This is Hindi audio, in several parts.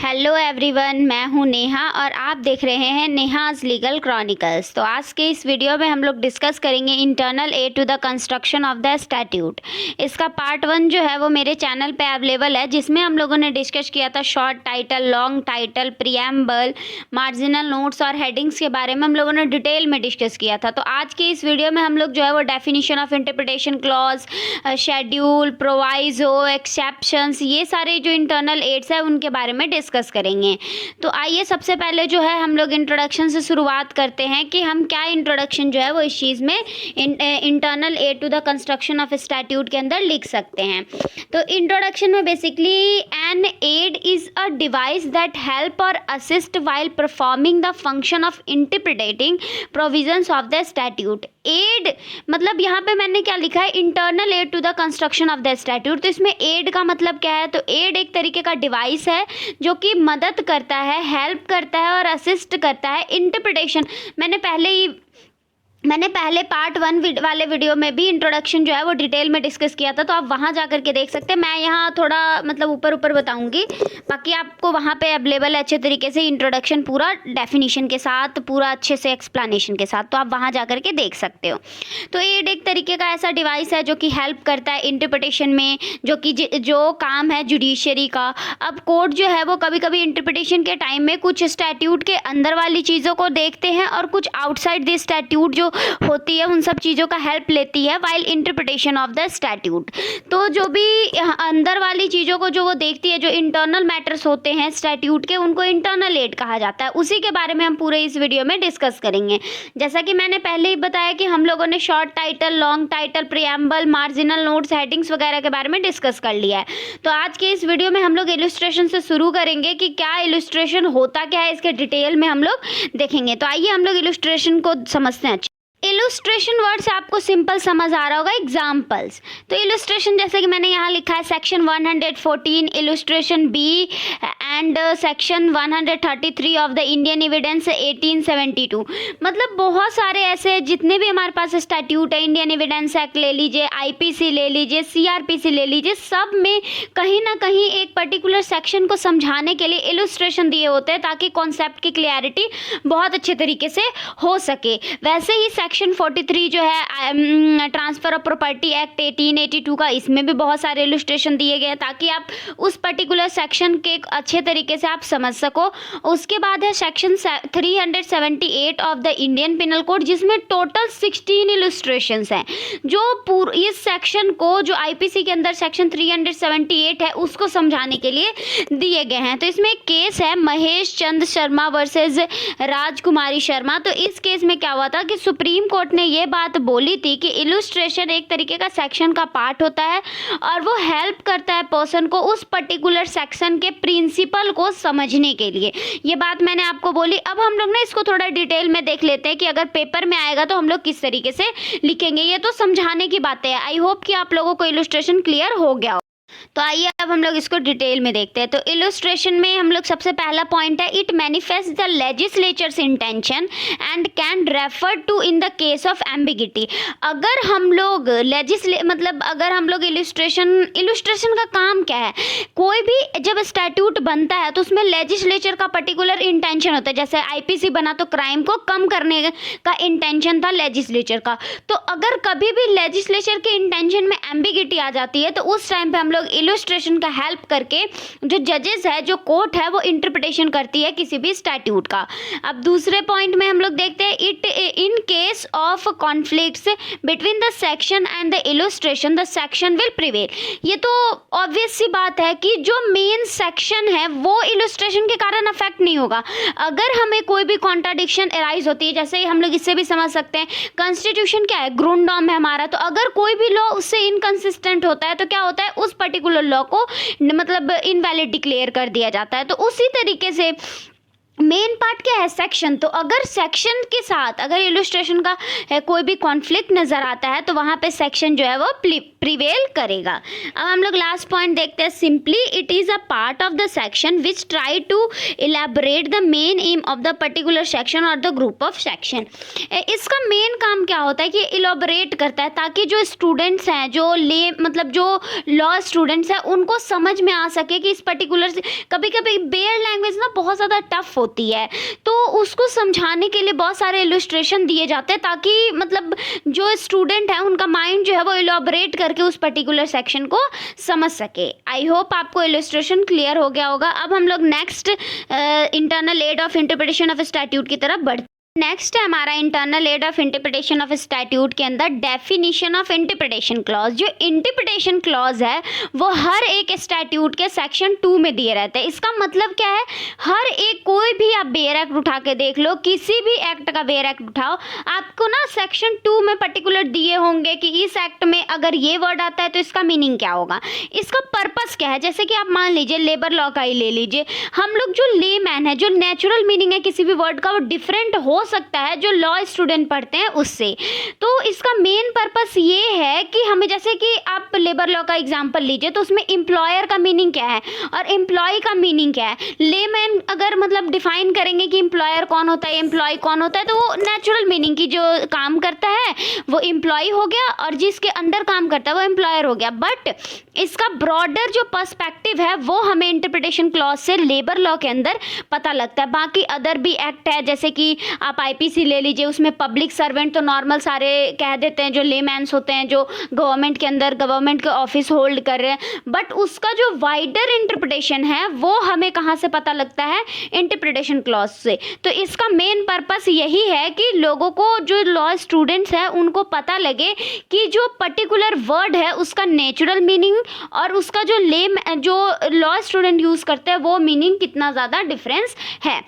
हेलो एवरीवन, मैं हूं नेहा और आप देख रहे हैं नेहाज लीगल क्रॉनिकल्स। तो आज के इस वीडियो में हम लोग डिस्कस करेंगे internal aid to the construction of the statute. इसका पार्ट 1 जो है वो मेरे चैनल पे अवेलेबल है, जिसमें हम लोगों ने डिस्कस किया था short title, long title, preamble, marginal notes और हेडिंग्स के बारे में हम लोगों ने डिटेल में डिस्कस किया था। तो आज के इस वीडियो में हम लोग जो है वो definition of interpretation clause, schedule, proviso, exceptions, ये सारे जो इंटरनल एड्स है उनके बारे में डिस्कस करेंगे। तो आइए सबसे पहले जो है हम लोग इंट्रोडक्शन से शुरुआत करते हैं कि हम क्या इंट्रोडक्शन जो है वो इस चीज़ में internal aid to the construction of statute के अंदर लिख सकते हैं। तो इंट्रोडक्शन में basically an aid is a device that help और assist while performing the function of interpreting provisions of the statute. Aid मतलब यहाँ पे मैंने क्या लिखा है, internal aid to the construction of the statute. तो इसमें एड का मतलब क्या है, तो एड एक तरीके का डिवाइस है जो कि मदद करता है, हेल्प करता है और असिस्ट करता है इंटरप्रिटेशन। मैंने पहले पार्ट 1 वाले वीडियो में भी इंट्रोडक्शन जो है वो डिटेल में डिस्कस किया था, तो आप वहाँ जा कर के देख सकते हैं। मैं यहाँ थोड़ा मतलब ऊपर बताऊँगी, बाकी आपको वहाँ पे अवेलेबल है अच्छे तरीके से इंट्रोडक्शन पूरा डेफिनेशन के साथ, पूरा अच्छे से एक्सप्लेनेशन के साथ, तो आप वहाँ जा कर के देख सकते हो। तो एड एक तरीके का ऐसा डिवाइस है जो कि हेल्प करता है इंटरप्रिटेशन में, जो काम है जुडिशरी का। अब कोर्ट जो है वो कभी कभी इंटरप्रिटेशन के टाइम में कुछ स्टैट्यूट के अंदर वाली चीज़ों को देखते हैं और कुछ आउटसाइड द स्टैट्यूट जो होती है उन सब चीज़ों का हेल्प लेती है while interpretation of the statute. तो जो भी अंदर वाली चीज़ों को जो वो देखती है, जो इंटरनल मैटर्स होते हैं स्टैट्यूट के, उनको इंटरनल एड कहा जाता है। उसी के बारे में हम पूरे इस वीडियो में डिस्कस करेंगे। जैसा कि मैंने पहले ही बताया कि हम लोगों ने short title, long title, preamble, marginal notes, headings वगैरह के बारे में डिस्कस कर लिया है। तो आज के इस वीडियो में हम लोग इलस्ट्रेशन से शुरू करेंगे कि क्या इलस्ट्रेशन होता क्या है, इसके डिटेल में हम लोग देखेंगे। तो आइए हम लोग इलस्ट्रेशन को समझते हैं। इलस्ट्रेशन वर्ड से आपको सिंपल समझ आ रहा होगा, एग्जाम्पल्स। तो इलस्ट्रेशन जैसे कि मैंने यहाँ लिखा है section 114 illustration B and section 133 of the Indian evidence 1872। मतलब बहुत सारे ऐसे जितने भी हमारे पास स्टैट्यूट है, इंडियन एविडेंस एक्ट ले लीजिए, आईपीसी ले लीजिए, सीआरपीसी ले लीजिए, सब में कहीं ना कहीं एक पर्टिकुलर सेक्शन को समझाने के लिए इलस्ट्रेशन दिए होते हैं ताकि कॉन्सेप्ट की क्लियरिटी बहुत अच्छे तरीके से हो सके। वैसे ही सेक्शन 43 जो है ट्रांसफ़र ऑफ प्रॉपर्टी एक्ट 1882 का, इसमें भी बहुत सारे इलस्ट्रेशन दिए गए ताकि आप उस पर्टिकुलर सेक्शन के अच्छे तरीके से आप समझ सको। उसके बाद है section 378 of the Indian penal code, जिसमें टोटल 16 इलस्ट्रेशंस हैं जो इस सेक्शन को, जो आईपीसी के अंदर सेक्शन 378 है, उसको समझाने के लिए दिए गए हैं। तो इसमें एक केस है महेश चंद्र शर्मा वर्सेस राजकुमारी शर्मा। तो इस केस में क्या हुआ था कि सुप्रीम कोर्ट ने ये बात बोली थी कि इलस्ट्रेशन एक तरीके का सेक्शन का पार्ट होता है और वो हेल्प करता है पर्सन को उस पर्टिकुलर सेक्शन के प्रिंसिपल को समझने के लिए। ये बात मैंने आपको बोली। अब हम लोग ना इसको थोड़ा डिटेल में देख लेते हैं कि अगर पेपर में आएगा तो हम लोग किस तरीके से लिखेंगे। ये तो समझाने की बातें है। आई होप कि आप लोगों को इलस्ट्रेशन क्लियर हो गया हो। तो आइए अब हम लोग इसको डिटेल में देखते हैं। तो इलस्ट्रेशन में हम लोग सबसे पहला पॉइंट है, it manifest the legislature's intention and can refer to in the case of ambiguity. अगर हम लोग अगर हम लोग इलस्ट्रेशन का काम क्या है, कोई भी जब स्टैट्यूट बनता है तो उसमें लेजिस्लेचर का पर्टिकुलर इंटेंशन होता है। जैसे आईपीसी बना तो क्राइम को कम करने का इंटेंशन था लेजिस्लेचर का। तो अगर कभी भी लेजिस्लेचर के इंटेंशन में एम्बिगिटी आ जाती है तो उस टाइम पे हम लोग इलस्ट्रेशन का हेल्प करके, जो जजेस है, जो कोर्ट है, वो इंटरप्रिटेशन करती है किसी भी स्टैट्यूट का। अब दूसरे पॉइंट में हम लोग देखते हैं, it in case of conflicts between the section and the illustration the section will prevail. ये तो ऑब्वियस सी बात है कि जो मेन सेक्शन है वो इलस्ट्रेशन के कारण अफेक्ट नहीं होगा। अगर हमें कोई भी कॉन्ट्राडिक्शन अराइज होती है, जैसे हम लोग इससे भी समझ सकते हैं, कॉन्स्टिट्यूशन क्या है, ग्रुंडॉम है हमारा, तो अगर कोई भी लॉ उससे इनकंसिस्टेंट होता है तो क्या होता है, उस पर्टिकुलर लॉ को मतलब इनवैलिड डिक्लेयर कर दिया जाता है। तो उसी तरीके से मेन पार्ट क्या है, सेक्शन। तो अगर सेक्शन के साथ अगर इलस्ट्रेशन का है कोई भी कॉन्फ्लिक्ट नज़र आता है तो वहाँ पे सेक्शन जो है वो प्रिवेल करेगा। अब हम लोग लास्ट पॉइंट देखते हैं, simply it is a part of the section which try to elaborate the main aim of the particular section और द ग्रुप ऑफ सेक्शन। इसका मेन काम क्या होता है कि इलेबोरेट करता है ताकि जो स्टूडेंट्स हैं, जो मतलब जो लॉ स्टूडेंट्स हैं, उनको समझ में आ सके कि इस पर्टिकुलर, कभी कभी बेयर लैंग्वेज ना बहुत ज़्यादा टफ होती है, तो उसको समझाने के लिए बहुत सारे इलस्ट्रेशन दिए जाते हैं ताकि मतलब जो स्टूडेंट है उनका माइंड जो है वो इलॉबरेट करके उस पर्टिकुलर सेक्शन को समझ सके। आई होप आपको इलस्ट्रेशन क्लियर हो गया होगा। अब हम लोग next internal aid of interpretation of statute की तरफ बढ़ते। नेक्स्ट है हमारा internal aid of interpretation of statute के अंदर डेफिनेशन ऑफ इंटरप्रिटेशन क्लॉज। जो इंटरप्रिटेशन क्लॉज है वो हर एक स्टैट्यूट के सेक्शन 2 में दिए रहते हैं। इसका मतलब क्या है, हर एक कोई भी आप बेयर एक्ट उठा के देख लो, किसी भी एक्ट का बेयर एक्ट उठाओ, आपको ना सेक्शन 2 में पर्टिकुलर दिए होंगे कि इस एक्ट में अगर ये वर्ड आता है तो इसका मीनिंग क्या होगा, इसका पर्पस क्या है। जैसे कि आप मान लीजिए लेबर लॉ का ही ले लीजिए, हम लोग जो लेमैन है, जो नेचुरल मीनिंग है किसी भी वर्ड का वो डिफरेंट हो सकता है जो लॉ स्टूडेंट पढ़ते हैं उससे। तो इसका मेन पर्पस ये है कि हमें, जैसे कि आप लेबर लॉ का एग्जांपल लीजिए तो उसमें एम्प्लॉयर का मीनिंग क्या है और एम्प्लॉय का मीनिंग क्या है। लेमैन अगर मतलब डिफाइन करेंगे कि एम्प्लॉयर कौन होता है, एम्प्लॉय कौन होता है, तो वो नेचुरल मीनिंग की जो काम करता है वो एम्प्लॉय हो गया और जिसके अंडर काम करता है वो एम्प्लॉयर हो गया। बट इसका ब्रॉडर जो पर्सपेक्टिव है वो हमें इंटरप्रिटेशन क्लॉज से लेबर लॉ के अंदर पता लगता है। बाकी अदर भी एक्ट है, जैसे कि आप आईपीसी ले लीजिए, उसमें पब्लिक सर्वेंट तो नॉर्मल सारे कह देते हैं, जो लेमैन्स होते हैं जो गवर्नमेंट के अंदर गवर्नमेंट के ऑफिस होल्ड कर रहे हैं, बट उसका जो वाइडर इंटरप्रिटेशन है वो हमें कहाँ से पता लगता है, इंटरप्रिटेशन क्लॉज से। तो इसका मेन पर्पस यही है कि लोगों को, जो लॉ स्टूडेंट्स हैं, उनको पता लगे कि जो पर्टिकुलर वर्ड है उसका नेचुरल मीनिंग और उसका जो लॉ स्टूडेंट यूज़ करते हैं वो मीनिंग कितना ज़्यादा डिफरेंस है।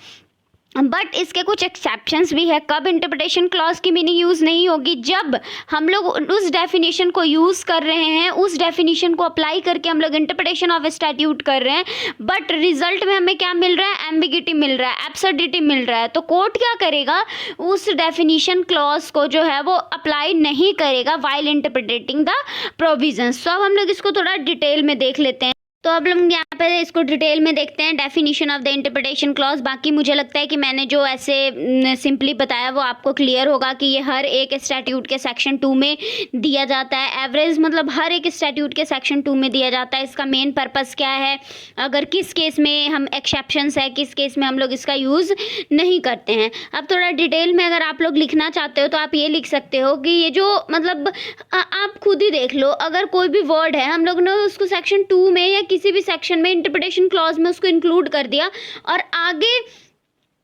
बट इसके कुछ एक्सेप्शंस भी है। कब इंटरप्रिटेशन क्लॉज की मीनिंग यूज़ नहीं होगी, जब हम लोग उस डेफिनेशन को यूज़ कर रहे हैं, उस डेफिनेशन को अप्लाई करके हम लोग इंटरप्रिटेशन ऑफ स्टैट्यूट कर रहे हैं, बट रिजल्ट में हमें क्या मिल रहा है, एम्बिगिटी मिल रहा है, एब्सर्डिटी मिल रहा है। तो कोर्ट क्या करेगा, उस डेफिनेशन क्लॉज को जो है वो अप्लाई नहीं करेगा वाइल इंटरप्रिटेटिंग द प्रोविजंस। तो अब हम लोग इसको थोड़ा डिटेल में देख लेते हैं। तो अब लोग यहाँ पे इसको डिटेल में देखते हैं, definition of the interpretation clause. बाकी मुझे लगता है कि मैंने जो ऐसे सिंपली बताया वो आपको क्लियर होगा कि ये हर एक स्टैट्यूट के सेक्शन 2 में दिया जाता है। एवरेज मतलब हर एक स्टैट्यूट के सेक्शन 2 में दिया जाता है। इसका मेन पर्पस क्या है, अगर किस केस में हम एक्सेप्शंस है, किस केस में हम लोग इसका यूज़ नहीं करते हैं। अब थोड़ा डिटेल में अगर आप लोग लिखना चाहते हो तो आप ये लिख सकते हो कि ये जो मतलब आप खुद ही देख लो, अगर कोई भी वर्ड है, हम लोग ने उसको सेक्शन 2 में या किसी भी सेक्शन में इंटरप्रिटेशन क्लॉज में उसको इंक्लूड कर दिया और आगे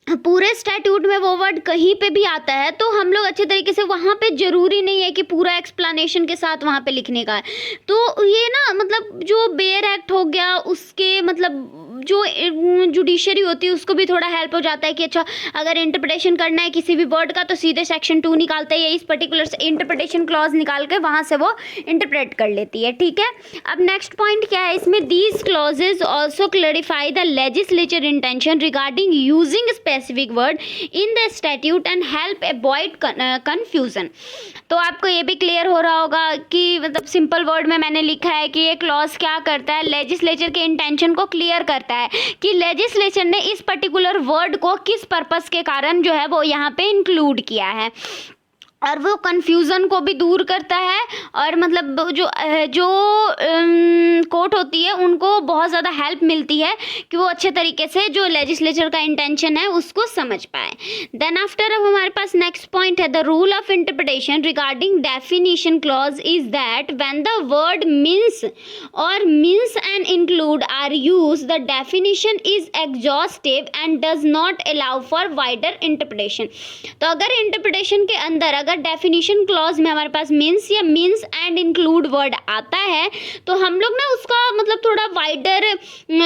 पूरे स्टैट्यूट में वो वर्ड कहीं पे भी आता है तो हम लोग अच्छे तरीके से, वहाँ पे ज़रूरी नहीं है कि पूरा एक्सप्लेनेशन के साथ वहाँ पे लिखने का है। तो ये ना मतलब जो बेयर एक्ट हो गया उसके मतलब जो जुडिशरी होती है उसको भी थोड़ा हेल्प हो जाता है कि अच्छा अगर इंटरप्रिटेशन करना है किसी भी वर्ड का तो सीधे सेक्शन 2 निकालता है, इस पर्टिकुलर इंटरप्रिटेशन क्लॉज निकाल के वहाँ से वो इंटरप्रेट कर लेती है। ठीक है, अब नेक्स्ट पॉइंट क्या है इसमें, these clauses also clarify the legislature intention regarding using specific word in the statute and help avoid confusion. तो आपको ये भी क्लियर हो रहा होगा कि मतलब सिंपल वर्ड में मैंने लिखा है कि ये क्लॉज क्या करता है, लेजिस्लेचर के इंटेंशन को क्लियर करता है कि लेजिस्लेचर ने इस पर्टिकुलर वर्ड को किस पर्पस के कारण जो है वो यहाँ पे इंक्लूड किया है, और वो कन्फ्यूज़न को भी दूर करता है और मतलब जो कोर्ट होती है उनको बहुत ज़्यादा हेल्प मिलती है कि वो अच्छे तरीके से जो लेजिस्लेचर का इंटेंशन है उसको समझ पाए। देन आफ्टर अब हमारे पास नेक्स्ट पॉइंट है, the rule of interpretation regarding definition clause is that when the word means और means and include are use the definition is exhaustive and does not allow for wider interpretation. तो अगर इंटरप्रिटेशन के अंदर अगर डेफिनेशन क्लॉज में हमारे पास मीन्स या मीन्स एंड इंक्लूड वर्ड आता है तो हम लोग ना उसका मतलब थोड़ा वाइडर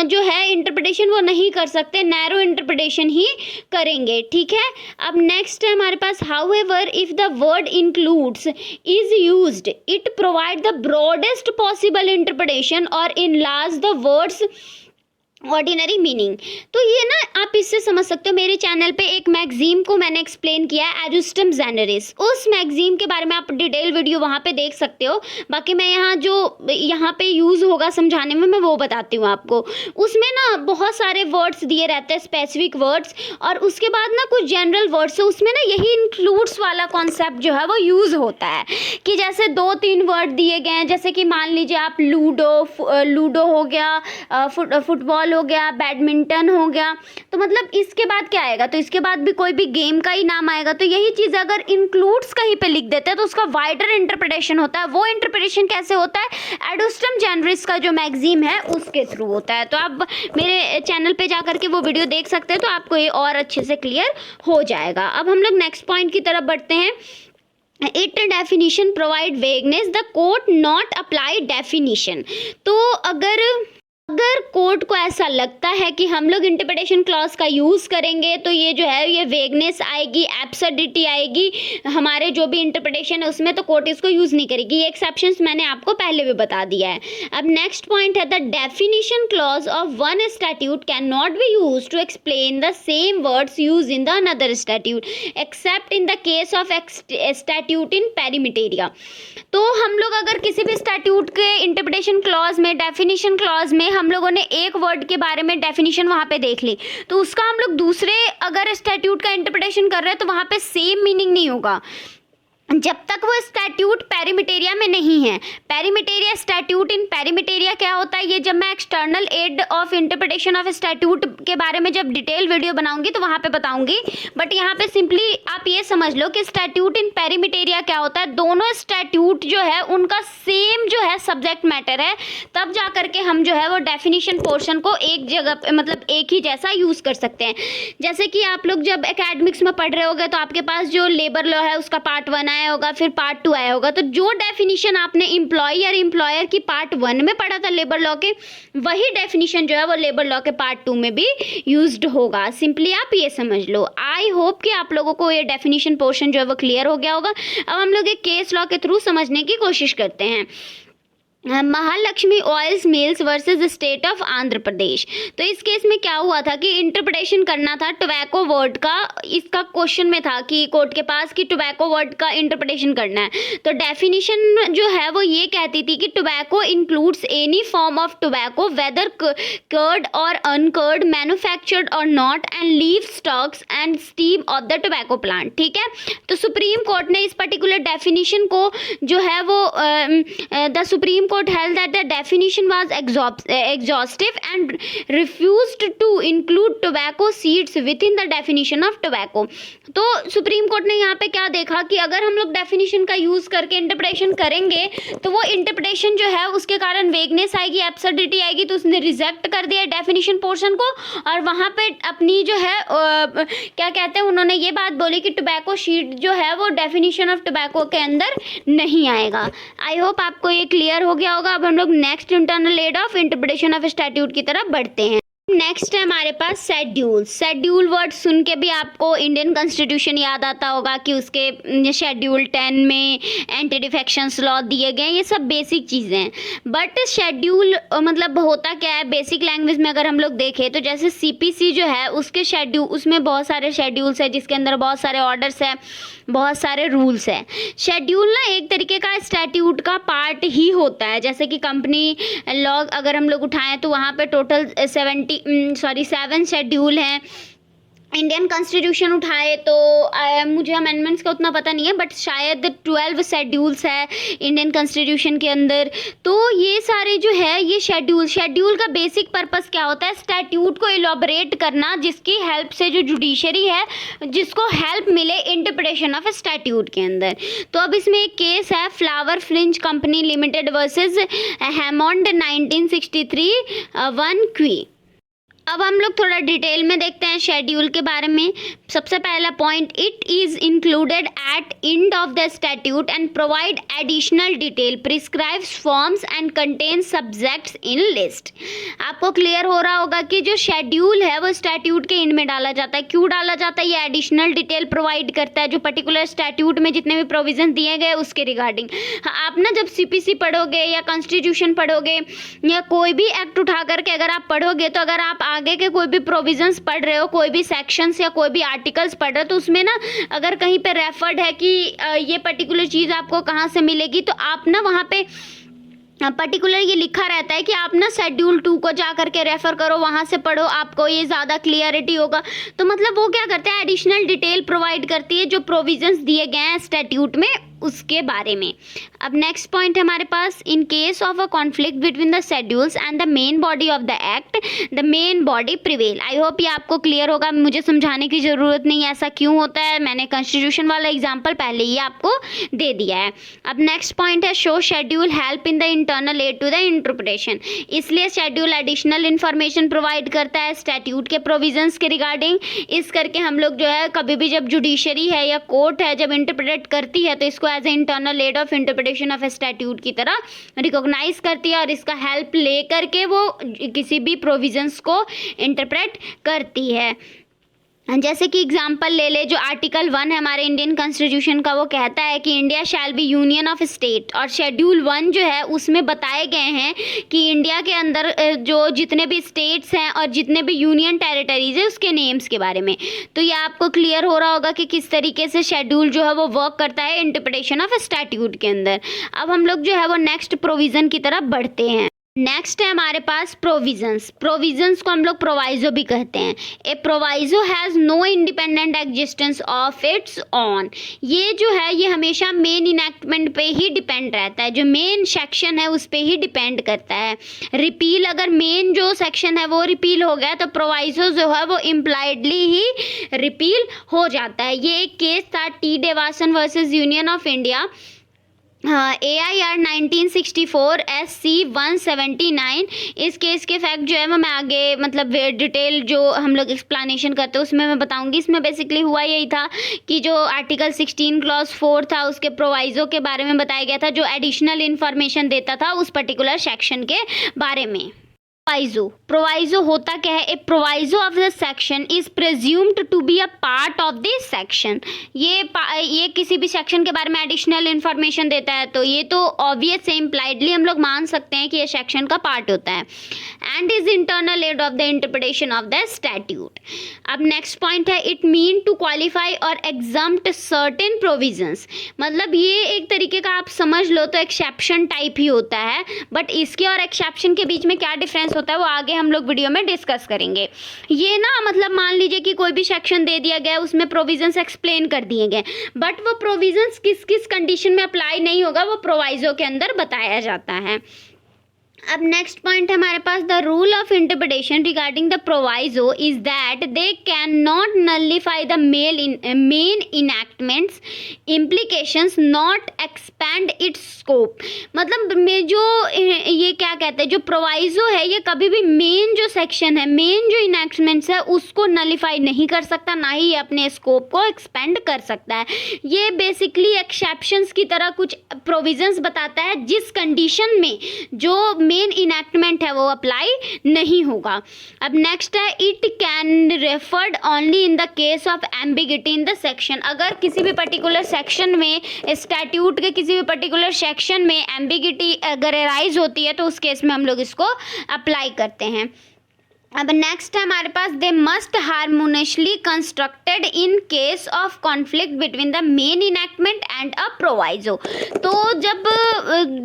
जो है इंटरप्रिटेशन वो नहीं कर सकते, नैरो इंटरप्रिटेशन ही करेंगे। ठीक है, अब नेक्स्ट है हमारे पास, however if the word includes is used it provide the broadest possible interpretation और enlarge the word's ordinary meaning. तो ये ना आप इससे समझ सकते हो, मेरे चैनल पे एक मैगजीन को मैंने एक्सप्लेन किया है, एजुस्टम जेनरिस। उस मैगजीन के बारे में आप डिटेल वीडियो वहाँ पे देख सकते हो। बाकी मैं यहाँ जो यहाँ पे यूज़ होगा समझाने में, मैं वो बताती हूँ आपको। उसमें ना बहुत सारे वर्ड्स दिए रहते हैं, स्पेसिफिक वर्ड्स, और उसके बाद ना कुछ जनरल वर्ड्स है, उसमें ना यही इंक्लूड्स वाला कॉन्सेप्ट जो है वो यूज़ होता है। कि जैसे 2-3 वर्ड दिए गए हैं, जैसे कि मान लीजिए आप लूडो हो गया, फुटबॉल हो गया, बैडमिंटन हो गया, तो मतलब इसके बाद क्या आएगा, तो इसके बाद भी कोई भी गेम का ही नाम आएगा। तो यही चीज़ अगर इंक्लूड्स कहीं पे लिख देते हैं तो उसका वाइडर इंटरप्रिटेशन होता है। वो इंटरप्रिटेशन कैसे होता है, एडुस्टम जेनरिस का जो मैगजीन है उसके थ्रू होता है। तो आप मेरे चैनल पे जा करके वो वीडियो देख सकते हैं, तो आपको ये और अच्छे से क्लियर हो जाएगा। अब हम लोग नेक्स्ट पॉइंट की तरफ बढ़ते हैं। It definition provide vagueness, the court not apply definition. तो अगर कोर्ट को ऐसा लगता है कि हम लोग इंटरप्रिटेशन क्लॉज का यूज़ करेंगे तो ये जो है ये वेगनेस आएगी, एब्सर्डिटी आएगी हमारे जो भी इंटरप्रिटेशन है उसमें, तो कोर्ट इसको यूज़ नहीं करेगी। ये एक्सेप्शंस मैंने आपको पहले भी बता दिया है। अब नेक्स्ट पॉइंट है, the definition clause of one statute can not be use to explain the same words use in the another statute except in the case of statute in pari materia. तो हम लोग अगर किसी भी स्टैट्यूट के इंटरप्रिटेशन क्लॉज में, डेफिनेशन क्लॉज में हम लोगों ने एक वर्ड के बारे में डेफिनेशन वहाँ पे देख ली, तो उसका हम लोग दूसरे अगर स्टैट्यूट का इंटरप्रिटेशन कर रहे हैं तो वहाँ पे सेम मीनिंग नहीं होगा जब तक वो स्टैट्यूट पेरीमेटेरिया में नहीं है। पेरीमेटेरिया स्टैट्यूट इन पेरीमेटेरिया क्या होता है, ये जब मैं external aid of interpretation of statute के बारे में जब डिटेल वीडियो बनाऊंगी तो वहाँ पे बताऊंगी। बट यहाँ पे सिंपली आप ये समझ लो कि स्टैट्यूट इन पेरीमेटेरिया क्या होता है, दोनों स्टैट्यूट जो है उनका सेम जो है सब्जेक्ट मैटर है, तब जा करके हम जो है वो डेफिनेशन पोर्शन को एक जगह पे मतलब एक ही जैसा यूज़ कर सकते हैं। जैसे कि आप लोग जब एकेडमिक्स में पढ़ रहे होगे तो आपके पास जो लेबर लॉ है उसका पार्ट 1 आया होगा, फिर पार्ट 2 आया होगा, तो जो डेफिनेशन आपने एम्प्लॉय और एम्प्लॉयर की पार्ट 1 में पढ़ा था लेबर लॉ के, वही डेफिनेशन जो है वो लेबर लॉ के पार्ट 2 में भी यूज्ड होगा। सिंपली आप ये समझ लो। आई होप कि आप लोगों को ये डेफिनेशन पोर्शन जो है वो क्लियर हो गया होगा। अब हम लोग एक केस लॉ के थ्रू समझने की कोशिश करते हैं। Mahalakshmi oils mills versus state of Andhra Pradesh. तो इस केस में क्या हुआ था कि इंटरप्रिटेशन करना था टोबैको वर्ड का। इसका क्वेश्चन में था कि कोर्ट के पास कि टोबैको वर्ड का इंटरप्रिटेशन करना है। तो डेफिनेशन जो है वो ये कहती थी कि tobacco includes any form of tobacco whether cured और अनकर्ड, मैन्युफैक्चर्ड और not, and leave stalks and stem of the tobacco plant. ठीक है, तो सुप्रीम कोर्ट ने इस पर्टिकुलर डेफिनेशन को जो है वो the supreme court held that the definition was exhaustive and refused to include tobacco seeds within the definition of tobacco। तो सुप्रीम कोर्ट ने यहाँ पे क्या देखा कि अगर हम लोग डेफिनेशन का यूज करके इंटरप्रिटेशन करेंगे तो वो इंटरप्रिटेशन जो है उसके कारण वेगनेस आएगी, एब्सर्डिटी आएगी, तो उसने रिजेक्ट कर दिया डेफिनेशन पोर्शन को। और वहाँ पे अपनी जो है क्या कहते हैं, उन्होंने ये बात बोली कि टोबैको सीड जो है वो डेफिनेशन ऑफ टोबैको के अंदर नहीं आएगा। आई होप आपको ये क्लियर हो गया होगा। अब हम लोग next internal aid of interpretation of statute की तरफ बढ़ते हैं। नेक्स्ट है हमारे पास शेड्यूल। शेड्यूल वर्ड सुन के भी आपको इंडियन कॉन्स्टिट्यूशन याद आता होगा कि उसके शेड्यूल 10 में एंटी डिफेक्शंस लॉ दिए गए, ये सब बेसिक चीज़ें हैं। बट शेड्यूल मतलब होता क्या है, बेसिक लैंग्वेज में अगर हम लोग देखें तो जैसे CPC जो है उसके शेड्यूल, उसमें बहुत सारे शेड्यूल्स है जिसके अंदर बहुत सारे ऑर्डर्स है, बहुत सारे रूल्स है। शेड्यूल ना एक तरीके का स्टैट्यूट का पार्ट ही होता है। जैसे कि कंपनी लॉ अगर हम लोग उठाएं तो वहाँ पे टोटल 7 शेड्यूल हैं। इंडियन कॉन्स्टिट्यूशन उठाए तो मुझे अमेंडमेंट्स का उतना पता नहीं है, बट शायद 12 शेड्यूल्स है इंडियन कॉन्स्टिट्यूशन के अंदर। तो ये सारे जो है ये शेड्यूल का बेसिक पर्पस क्या होता है, स्टैट्यूट को इलॉबरेट करना, जिसकी हेल्प से जो जुडिशरी है जिसको हेल्प मिले इंटरप्रिटेशन ऑफ स्टैट्यूट के अंदर। तो अब इसमें एक केस है flower fringe company limited versus Hammond 1963 1 क्वी। अब हम लोग थोड़ा डिटेल में देखते हैं शेड्यूल के बारे में। सबसे पहला point, it is included at end of the statute and provide additional detail, prescribes forms and contain subjects in list. आपको क्लियर हो रहा होगा कि जो शेड्यूल है वो स्टैट्यूट के एंड में डाला जाता है। क्यों डाला जाता है? ये एडिशनल डिटेल प्रोवाइड करता है जो पर्टिकुलर स्टैट्यूट में जितने भी प्रोविजन दिए गए उसके रिगार्डिंग। आप ना जब सीपीसी पढ़ोगे या कॉन्स्टिट्यूशन पढ़ोगे या कोई भी एक्ट उठा करके अगर आप पढ़ोगे, तो अगर आप आगे के कोई भी प्रोविजंस पढ़ रहे हो, कोई भी सेक्शंस या कोई भी आर्टिकल्स पढ़ रहे हो, तो उसमें ना अगर कहीं पे रेफर्ड है कि ये पर्टिकुलर चीज़ आपको कहाँ से मिलेगी, तो आप ना वहाँ पे पर्टिकुलर ये लिखा रहता है कि आप ना शेड्यूल 2 को जा करके रेफ़र करो, वहाँ से पढ़ो, आपको ये ज़्यादा क्लियरिटी होगा। तो मतलब वो क्या करते हैं, एडिशनल डिटेल प्रोवाइड करती है जो प्रोविजंस दिए गए हैं स्टैट्यूट में उसके बारे में। अब नेक्स्ट पॉइंट है हमारे पास, in case of a conflict between the schedules and the main body of the act, the main body prevail. I hope ये आपको क्लियर होगा, मुझे समझाने की ज़रूरत नहीं है ऐसा क्यों होता है, मैंने कॉन्स्टिट्यूशन वाला एग्जाम्पल पहले ही आपको दे दिया है। अब नेक्स्ट पॉइंट है, show schedule help in the internal aid to the interpretation. इसलिए शेड्यूल एडिशनल इन्फॉर्मेशन प्रोवाइड करता है स्टैट्यूट के प्रोविजंस के रिगार्डिंग। इस करके हम लोग जो है कभी भी जब जुडिशरी है या कोर्ट है जब इंटरप्रेट करती है तो इसको as a internal aid of interpretation of statute की तरह रिकॉग्नाइज करती है और इसका हेल्प ले करके वो किसी भी प्रोविजंस को इंटरप्रेट करती है। जैसे कि एग्जांपल ले ले, जो आर्टिकल 1 है हमारे इंडियन कॉन्स्टिट्यूशन का, वो कहता है कि India shall be union of state, और शेड्यूल 1 जो है उसमें बताए गए हैं कि इंडिया के अंदर जो जितने भी स्टेट्स हैं और जितने भी यूनियन टेरिटरीज है उसके नेम्स के बारे में। तो ये आपको क्लियर हो रहा होगा कि किस तरीके से शेड्यूल जो है वो वर्क करता है इंटरप्रिटेशन ऑफ स्टैट्यूट के अंदर। अब हम लोग जो है वो नेक्स्ट प्रोविज़न की तरफ बढ़ते हैं। नेक्स्ट है हमारे पास प्रोविजंस। प्रोविजंस को हम लोग प्रोवाइजो भी कहते हैं। A proviso has no independent existence of its own. ये जो है ये हमेशा मेन इनैक्टमेंट पे ही डिपेंड रहता है, जो मेन सेक्शन है उस पे ही डिपेंड करता है। रिपील, अगर मेन जो सेक्शन है वो रिपील हो गया तो प्रोवाइजो जो है वो इम्प्लाइडली ही रिपील हो जाता है। ये एक केस था T Devasan versus Union of India, AIR 1964 SC 179। इस केस के फैक्ट जो है वो मैं आगे मतलब डिटेल जो हम लोग एक्सप्लेनेशन करते हैं उसमें मैं बताऊंगी। इसमें बेसिकली हुआ यही था कि जो आर्टिकल 16 क्लॉज 4 था उसके प्रोवाइजो के बारे में बताया गया था, जो एडिशनल इन्फॉर्मेशन देता था उस पर्टिकुलर सेक्शन के बारे में। प्रोवाइजो होता क्या है? A proviso of the section is presumed to be a part of this section. ये किसी भी सेक्शन के बारे में एडिशनल इन्फॉर्मेशन देता है, तो ये तो ऑब्वियस से इम्प्लाइडली हम लोग मान सकते हैं कि ये सेक्शन का पार्ट होता है। And is internal aid of the interpretation of the statute. अब नेक्स्ट पॉइंट है, इट मीन टू क्वालिफाई और एग्जम्प्ट सर्टेन प्रोविजंस। मतलब ये एक तरीके का आप समझ लो तो एक्सेप्शन टाइप ही होता है, बट इसके और एक्सेप्शन के बीच में क्या डिफरेंस होता है वो आगे हम लोग वीडियो में डिस्कस करेंगे। ये ना मतलब मान लीजिए कि कोई भी सेक्शन दे दिया गया, उसमें प्रोविजंस एक्सप्लेन कर दिए गए, बट वो प्रोविजंस किस किस कंडीशन में अप्लाई नहीं होगा वो प्रोवाइजो के अंदर बताया जाता है। अब नेक्स्ट पॉइंट है हमारे पास, the rule of interpretation regarding the proviso is that they can not nullify the main enactments implications, not expand its scope. मतलब में जो ये क्या कहते हैं, जो प्रोवाइजो है ये कभी भी मेन जो सेक्शन है, मेन जो इनैक्टमेंट्स है उसको नलिफाई नहीं कर सकता, ना ही अपने स्कोप को एक्सपेंड कर सकता है। ये बेसिकली एक्सेप्शंस की तरह कुछ प्रोविजंस बताता है जिस कंडीशन में जो मेन इनैक्टमेंट है वो अप्लाई नहीं होगा। अब नेक्स्ट है, it can referred only in the case of ambiguity in the section. अगर किसी भी पर्टिकुलर सेक्शन में, स्टैट्यूट के किसी भी पर्टिकुलर सेक्शन में एम्बिगिटी अगर अराइज होती है तो उस केस में हम लोग इसको अप्लाई करते हैं। अब नेक्स्ट है हमारे पास, they must harmoniously constructed in case of conflict between the main enactment and a proviso. तो जब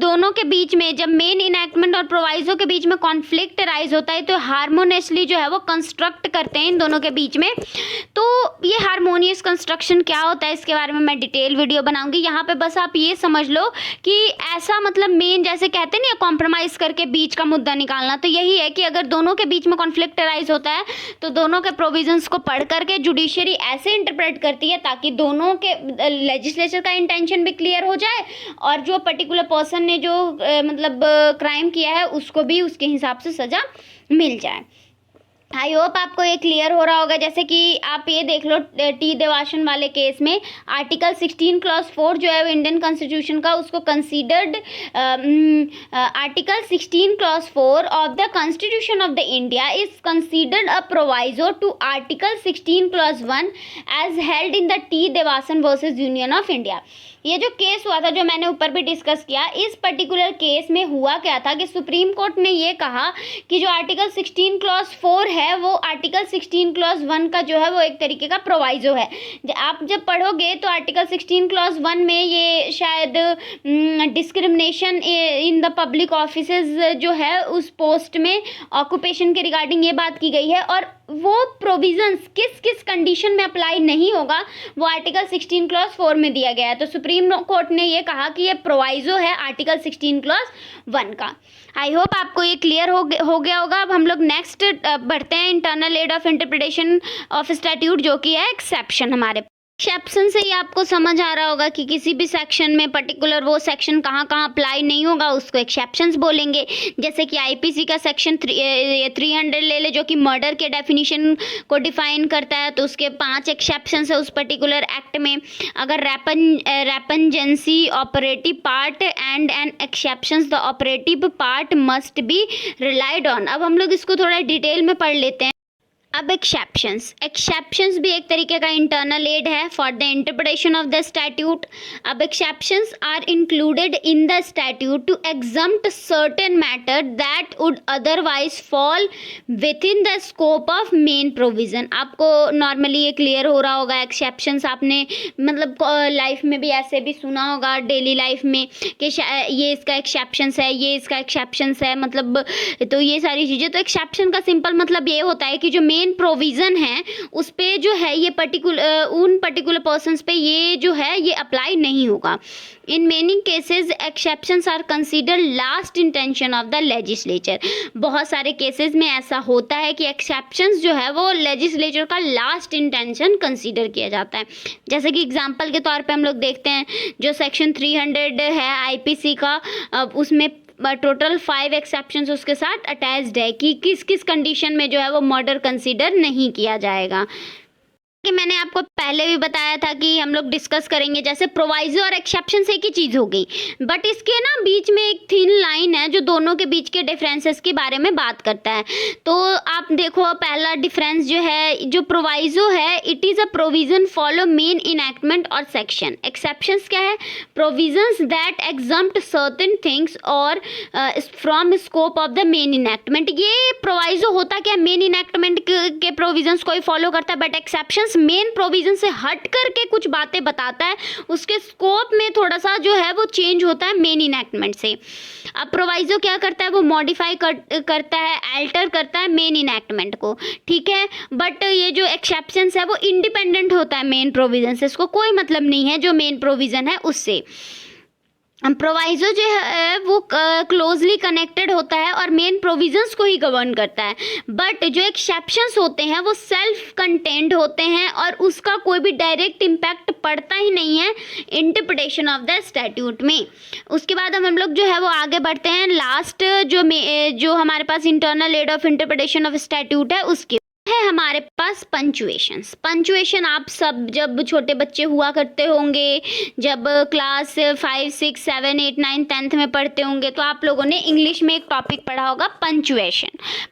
दोनों के बीच में, जब मेन इनैक्टमेंट और प्रोवाइजो के बीच में कॉन्फ्लिक्ट राइज होता है तो हारमोनियसली जो है वो कंस्ट्रक्ट करते हैं इन दोनों के बीच में। तो ये हारमोनियस कंस्ट्रक्शन क्या होता है इसके बारे में मैं डिटेल वीडियो बनाऊंगी। यहाँ पे बस आप ये समझ लो कि ऐसा मतलब मेन जैसे कहते हैं ना कॉम्प्रोमाइज़ करके बीच का मुद्दा निकालना, तो यही है कि अगर दोनों के बीच में कॉन्फ्लिक्ट राइज होता है तो दोनों के प्रोविजंस को पढ़ करके जुडिशरी ऐसे इंटरप्रेट करती है ताकि दोनों के लेजिस्लेचर का इंटेंशन भी क्लियर हो जाए और जो पर्टिकुलर पर्सन ने जो मतलब क्राइम किया है उसको भी उसके हिसाब से सज़ा मिल जाए। आई होप आपको ये क्लियर हो रहा होगा। जैसे कि आप ये देख लो टी देवासन वाले केस में आर्टिकल 16 क्लॉज 4 जो है वो इंडियन कॉन्स्टिट्यूशन का, उसको considered article 16 clause 4 of the constitution of the India is considered a proviso to article 16 clause 1 as held in the T Devasan versus Union of India. ये जो केस हुआ था, जो मैंने ऊपर भी डिस्कस किया, इस पर्टिकुलर केस में हुआ क्या था कि सुप्रीम कोर्ट ने ये कहा कि जो आर्टिकल 16 क्लॉज 4 है वो आर्टिकल 16 क्लॉज 1 का जो है वो एक तरीके का प्रोवाइजो है। आप जब पढ़ोगे तो आर्टिकल 16 क्लॉज 1 में ये शायद discrimination in the public offices जो है उस पोस्ट में ऑक्यूपेशन के रिगार्डिंग ये बात की गई है, और वो प्रोविजंस किस किस कंडीशन में अप्लाई नहीं होगा वो आर्टिकल 16 क्लॉज 4 में दिया गया है। तो सुप्रीम कोर्ट ने ये कहा कि ये प्रोवाइजो है आर्टिकल 16 क्लॉज 1 का। आई होप आपको ये क्लियर हो गया होगा। अब हम लोग नेक्स्ट बढ़ते हैं internal aid of interpretation of statute, जो कि है एक्सेप्शन। हमारे एक्सेप्शन से ही आपको समझ आ रहा होगा कि किसी भी सेक्शन में पर्टिकुलर वो सेक्शन कहाँ कहाँ अप्लाई नहीं होगा उसको एक्सेप्शंस बोलेंगे। जैसे कि आईपीसी का सेक्शन 300 ले ले, जो कि मर्डर के डेफिनेशन को डिफाइन करता है, तो उसके 5 एक्सेप्शंस है उस पर्टिकुलर एक्ट में। अगर repugnancy operative part and an exceptions the operative part must be relied on. अब हम लोग इसको थोड़ा डिटेल में पढ़ लेते हैं। अब एक्सेप्शंस भी एक तरीके का इंटरनल एड है for the interpretation of the statute. अब exceptions are included in the statute to exempt certain matter that would otherwise fall within the scope of main provision. आपको नॉर्मली ये क्लियर हो रहा होगा। एक्सेप्शंस आपने मतलब लाइफ में भी ऐसे भी सुना होगा, डेली लाइफ में, कि ये इसका एक्सेप्शंस है, ये इसका एक्सेप्शंस है, मतलब तो ये सारी चीज़ें। तो एक्सेप्शन का सिंपल मतलब ये होता है कि जो मेन प्रोविजन है उस पे जो है ये उन पर्टिकुलर पर्सन्स पे ये जो है ये अप्लाई नहीं होगा। In many cases exceptions are consider last intention of the legislature. बहुत सारे केसेस में ऐसा होता है कि एक्सेप्शंस जो है वो लेजिस्लेचर का लास्ट इंटेंशन कंसीडर किया जाता है। जैसे कि एग्जांपल के तौर पे हम लोग देखते हैं जो सेक्शन 300 है आईपीसी का, उसमें टोटल 5 एक्सेप्शंस उसके साथ अटैच्ड है कि किस किस कंडीशन में जो है वो मर्डर कंसीडर नहीं किया जाएगा। कि मैंने आपको पहले भी बताया था कि हम लोग डिस्कस करेंगे, जैसे प्रोवाइजो और एक्सेप्शन से एक ही चीज़ हो गई, बट इसके ना बीच में एक थिन लाइन है जो दोनों के बीच के डिफरेंसेस के बारे में बात करता है। तो आप देखो पहला डिफरेंस जो है, जो प्रोवाइजो है it is a provision follow main enactment और सेक्शन। एक्सेप्शंस क्या है? Provisions that exempt certain things और from scope of the main enactment. ये प्रोवाइजो होता क्या, मेन इनैक्टमेंट के प्रोविजंस को ही फॉलो करता है, बट एक्सेप्शंस मेन प्रोविजन से हट करके कुछ बातें बताता है, उसके स्कोप में थोड़ा सा जो है वो चेंज होता है मेन इनैक्टमेंट से। अब प्रोवाइजो क्या करता है, वो मॉडिफाई करता है, अल्टर करता है मेन इनैक्टमेंट को, ठीक है। बट ये जो एक्सेप्शंस है वो इंडिपेंडेंट होता है मेन प्रोविजन से, इसको कोई मतलब नहीं है जो मेन प्रोविजन है उससे। प्रोवाइजो जो है वो क्लोजली कनेक्टेड होता है और मेन प्रोविजंस को ही गवर्न करता है, बट जो एक्सेप्शंस होते हैं वो सेल्फ कंटेंड होते हैं और उसका कोई भी डायरेक्ट इम्पैक्ट पड़ता ही नहीं है इंटरप्रिटेशन ऑफ द स्टैट्यूट में। उसके बाद हम लोग जो है वो आगे बढ़ते हैं। लास्ट जो हमारे पास internal aid of interpretation of statute है उसके है हमारे पास पंचुएशन। आप सब जब छोटे बच्चे हुआ करते होंगे, जब क्लास 5, 6, 7, 8, 9, 10th में पढ़ते होंगे, तो आप लोगों ने इंग्लिश में एक टॉपिक पढ़ा होगा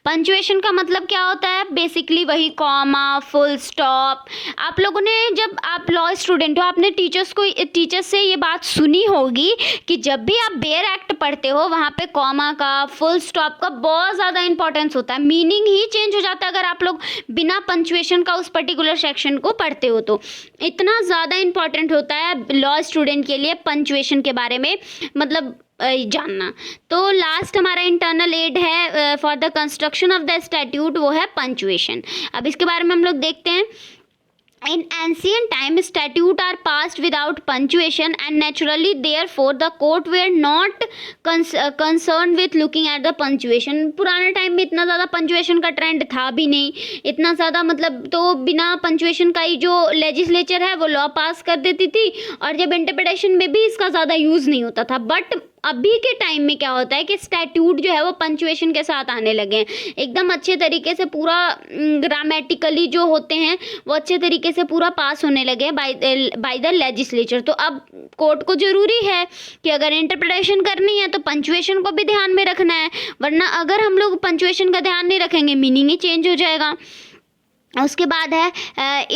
पंचुएशन का मतलब क्या होता है? बेसिकली वही कॉमा, फुल स्टॉप। आप लोगों ने, जब आप लॉ स्टूडेंट हो, आपने टीचर्स से ये बात सुनी होगी कि जब भी आप बेयर एक्ट पढ़ते हो वहाँ पे कॉमा का, फुल स्टॉप का बहुत ज़्यादा इंपॉर्टेंस होता है, मीनिंग ही चेंज हो जाता है अगर आप लोग बिना पंचुएशन का उस पर्टिकुलर सेक्शन को पढ़ते हो। तो इतना ज़्यादा इंपॉर्टेंट होता है लॉ स्टूडेंट के लिए पंचुएशन के बारे में मतलब जानना। तो लास्ट हमारा इंटरनल एड है for the construction of the statute, वो है पंचुएशन। अब इसके बारे में हम लोग देखते हैं। In ancient time, statutes are passed without punctuation, and naturally, therefore, the court were not concerned with looking at the punctuation. पुराने टाइम में इतना ज़्यादा पंचुएशन का ट्रेंड था भी नहीं, इतना ज़्यादा मतलब, तो बिना पंचुएशन का ही जो लेजिस्लेचर है वो लॉ पास कर देती थी, और जब इंटरप्रिटेशन में भी इसका ज़्यादा यूज़ नहीं होता था। बट अभी के टाइम में क्या होता है कि स्टैट्यूट जो है वो पंचुएशन के साथ आने लगे हैं, एकदम अच्छे तरीके से पूरा ग्रामेटिकली जो होते हैं वो अच्छे तरीके से पूरा पास होने लगे हैं बाय द लेजिस्लेचर। तो अब कोर्ट को ज़रूरी है कि अगर इंटरप्रिटेशन करनी है तो पंचुएशन को भी ध्यान में रखना है, वरना अगर हम लोग पंचुएशन का ध्यान नहीं रखेंगे मीनिंग ही चेंज हो जाएगा। उसके बाद है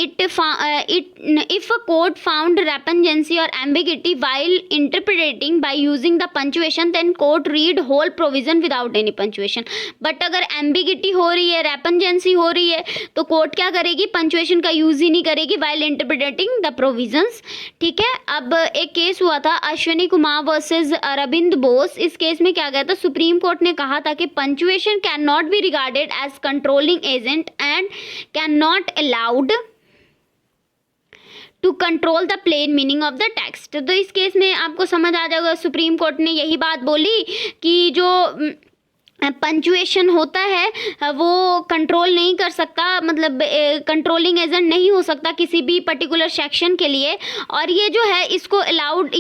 if a court found repugnancy और ambiguity while interpreting by using the punctuation then court read whole provision without any punctuation. But अगर एम्बिगिटी हो रही है, रेपंजेंसी हो रही है, तो कोर्ट क्या करेगी, पंचुएशन का यूज ही नहीं करेगी वाइल इंटरप्रिटेटिंग द प्रोविजंस। ठीक है। अब एक केस हुआ था अश्विनी कुमार वर्सेज अरविंद बोस। इस केस में क्या गया था, सुप्रीम कोर्ट ने कहा था कि punctuation can not be regarded as controlling agent and not allowed to control the plain meaning of the text। तो इस केस में आपको समझ आ जाएगा सुप्रीम कोर्ट ने यही बात बोली कि जो पंचुएशन होता है वो कंट्रोल नहीं कर सकता, मतलब कंट्रोलिंग एजेंट नहीं हो सकता किसी भी पर्टिकुलर सेक्शन के लिए। और ये जो है इसको अलाउड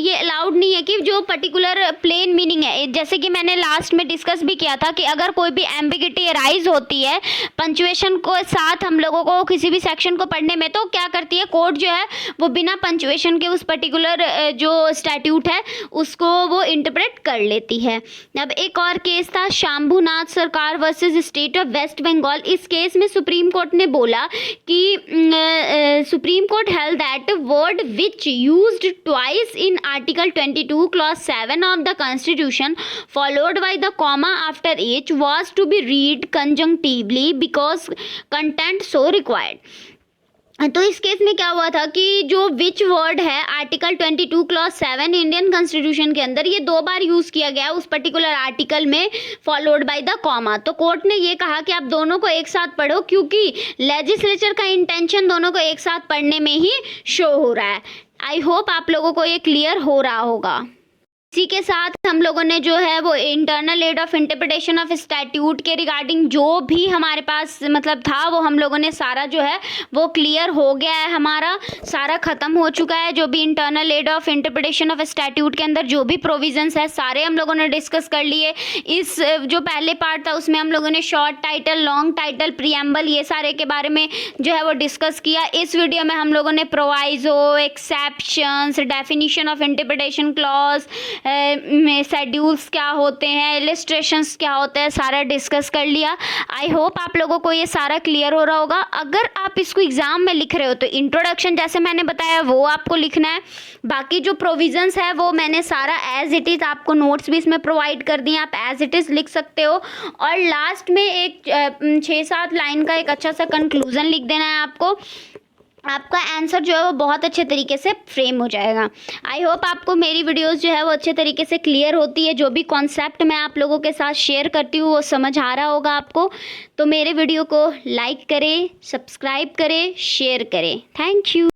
नहीं है कि जो पर्टिकुलर प्लेन मीनिंग है, जैसे कि मैंने लास्ट में डिस्कस भी किया था कि अगर कोई भी एम्बिगिटी अराइज होती है पंचुएशन को साथ हम लोगों को किसी भी सेक्शन को पढ़ने में, तो क्या करती है कोर्ट जो है वो बिना पंचुएशन के उस पर्टिकुलर जो स्टैट्यूट है उसको वो इंटरप्रेट कर लेती है। अब एक और केस था Shambhunath Sarkar versus state of West Bengal. इस केस में सुप्रीम कोर्ट ने बोला कि supreme court held that word which used twice in article 22 clause 7 of the constitution followed by the comma after H was to be read conjunctively because content so required. तो इस केस में क्या हुआ था कि जो विच वर्ड है आर्टिकल 22 क्लॉज 7 इंडियन कॉन्स्टिट्यूशन के अंदर ये 2 बार यूज़ किया गया उस पर्टिकुलर आर्टिकल में फॉलोड बाय द कॉमा। तो कोर्ट ने ये कहा कि आप दोनों को एक साथ पढ़ो क्योंकि लेजिस्लेचर का इंटेंशन दोनों को एक साथ पढ़ने में ही शो हो रहा है। आई होप आप लोगों को ये क्लियर हो रहा होगा। इसी के साथ हम लोगों ने जो है वो internal aid of interpretation of statute के रिगार्डिंग जो भी हमारे पास मतलब था वो हम लोगों ने सारा जो है वो क्लियर हो गया है, हमारा सारा ख़त्म हो चुका है। जो भी internal aid of interpretation of statute के अंदर जो भी प्रोविजंस है सारे हम लोगों ने डिस्कस कर लिए। इस जो पहले पार्ट था उसमें हम लोगों ने short title, long title, preamble ये सारे के बारे में जो है वो डिस्कस किया। इस वीडियो में हम लोगों ने proviso, exceptions, definition of interpretation clause, schedules क्या होते हैं, इलिस्ट्रेशंस क्या होते हैं, सारा डिस्कस कर लिया। आई होप आप लोगों को ये सारा क्लियर हो रहा होगा। अगर आप इसको एग्जाम में लिख रहे हो तो इंट्रोडक्शन जैसे मैंने बताया वो आपको लिखना है, बाकी जो प्रोविजंस है वो मैंने सारा एज इट इज़ आपको नोट्स भी इसमें प्रोवाइड कर दिए, आप एज इट इज़ लिख सकते हो। और लास्ट में एक 6-7 लाइन का एक अच्छा सा कंक्लूजन लिख देना है आपको, आपका आंसर जो है वो बहुत अच्छे तरीके से फ्रेम हो जाएगा। आई होप आपको मेरी वीडियोस जो है वो अच्छे तरीके से क्लियर होती है, जो भी कॉन्सेप्ट मैं आप लोगों के साथ शेयर करती हूँ वो समझ आ रहा होगा आपको। तो मेरे वीडियो को लाइक करें, सब्सक्राइब करें, शेयर करें। Thank you.